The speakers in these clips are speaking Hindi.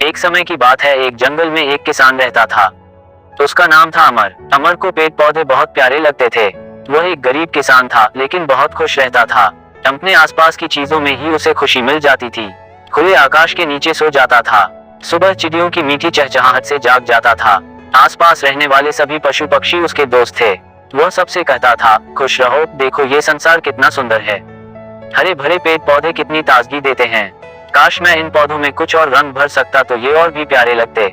एक समय की बात है, एक जंगल में एक किसान रहता था। तो उसका नाम था अमर। अमर को पेड़ पौधे बहुत प्यारे लगते थे। वह एक गरीब किसान था, लेकिन बहुत खुश रहता था। अपने आसपास की चीजों में ही उसे खुशी मिल जाती थी। खुले आकाश के नीचे सो जाता था। सुबह चिड़ियों की मीठी चहचहाहट से जाग जाता था। आसपास रहने वाले सभी पशु पक्षी उसके दोस्त थे। वह सबसे कहता था, खुश रहो, देखो ये संसार कितना सुंदर है। हरे भरे पेड़ पौधे कितनी ताजगी देते हैं। काश मैं इन पौधों में कुछ और रंग भर सकता तो ये और भी प्यारे लगते।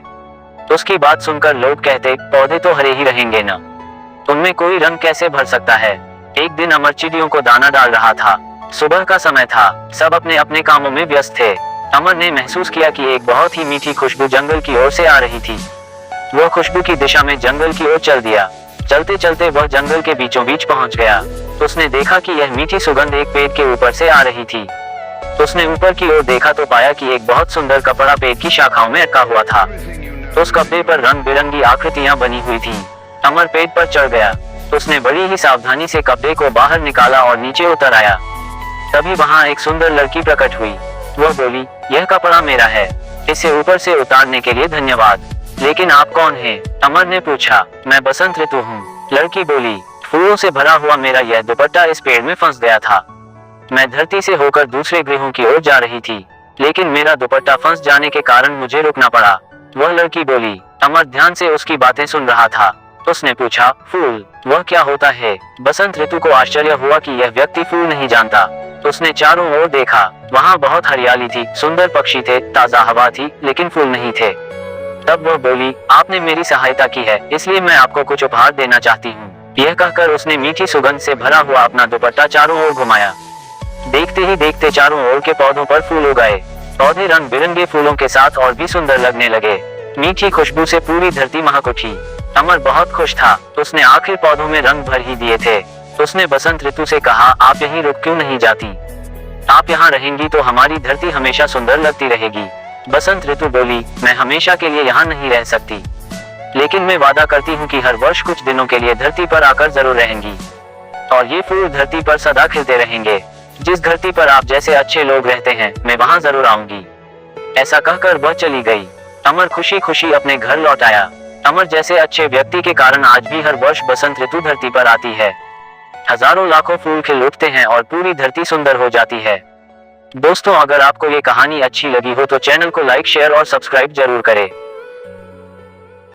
तो उसकी बात सुनकर लोग कहते, पौधे तो हरे ही रहेंगे ना, उनमें कोई रंग कैसे भर सकता है। एक दिन अमर चिड़ियों को दाना डाल रहा था। सुबह का समय था, सब अपने अपने कामों में व्यस्त थे। अमर ने महसूस किया कि एक बहुत ही मीठी खुशबू जंगल की ओर से आ रही थी। वह खुशबू की दिशा में जंगल की ओर चल दिया। चलते चलते वह जंगल के बीचों बीच पहुंच गया। तो उसने देखा कि यह मीठी सुगंध एक पेड़ के ऊपर से आ रही थी। तो उसने ऊपर की ओर देखा तो पाया कि एक बहुत सुंदर कपड़ा पेड़ की शाखाओं में अटका हुआ था। तो उस कपड़े पर रंग बिरंगी आकृतियां बनी हुई थी। अमर पेड़ पर चढ़ गया। तो उसने बड़ी ही सावधानी से कपड़े को बाहर निकाला और नीचे उतर आया। तभी वहां एक सुंदर लड़की प्रकट हुई। वह बोली, यह कपड़ा मेरा है, इसे ऊपर से उतारने के लिए धन्यवाद। लेकिन आप कौन हैं? अमर ने पूछा। मैं बसंत ऋतु हूँ, लड़की बोली। फूलों से भरा हुआ मेरा यह दुपट्टा इस पेड़ में फंस गया था। मैं धरती से होकर दूसरे ग्रहों की ओर जा रही थी, लेकिन मेरा दुपट्टा फंस जाने के कारण मुझे रुकना पड़ा। वह लड़की बोली। अमर ध्यान से उसकी बातें सुन रहा था। तो उसने पूछा, फूल, वह क्या होता है? बसंत ऋतु को आश्चर्य हुआ कि यह व्यक्ति फूल नहीं जानता। तो उसने चारों ओर देखा। वहाँ बहुत हरियाली थी, सुंदर पक्षी थे, ताजा हवा थी, लेकिन फूल नहीं थे। तब वह बोली, आपने मेरी सहायता की है, इसलिए मैं आपको कुछ उपहार देना चाहती हूँ। यह कहकर उसने मीठी सुगंध से भरा हुआ अपना दुपट्टा चारों ओर घुमाया। देखते ही देखते चारों ओर के पौधों पर फूल उगाए। पौधे रंग बिरंगे फूलों के साथ और भी सुंदर लगने लगे। मीठी खुशबू से पूरी धरती महक उठी। अमर बहुत खुश था। तो उसने आखिर पौधों में रंग भर ही दिए थे। तो उसने बसंत ऋतु से कहा, आप यहीं रुक क्यों नहीं जाती? आप यहाँ रहेंगी तो हमारी धरती हमेशा सुंदर लगती रहेगी। बसंत ऋतु बोली, मैं हमेशा के लिए यहाँ नहीं रह सकती, लेकिन मैं वादा करती हूँ कि हर वर्ष कुछ दिनों के लिए धरती पर आकर जरूर रहेंगी, और ये फूल धरती पर सदा खिलते रहेंगे। जिस धरती पर आप जैसे अच्छे लोग रहते हैं, मैं वहाँ जरूर आऊंगी। ऐसा कहकर वह चली गई। अमर खुशी खुशी अपने घर लौट आया। अमर जैसे अच्छे व्यक्ति के कारण आज भी हर वर्ष बसंत ऋतु धरती पर आती है। हजारों लाखों फूल खिल उठते हैं और पूरी धरती सुंदर हो जाती है। दोस्तों, अगर आपको ये कहानी अच्छी लगी हो तो चैनल को लाइक, शेयर और सब्सक्राइब जरूर करें।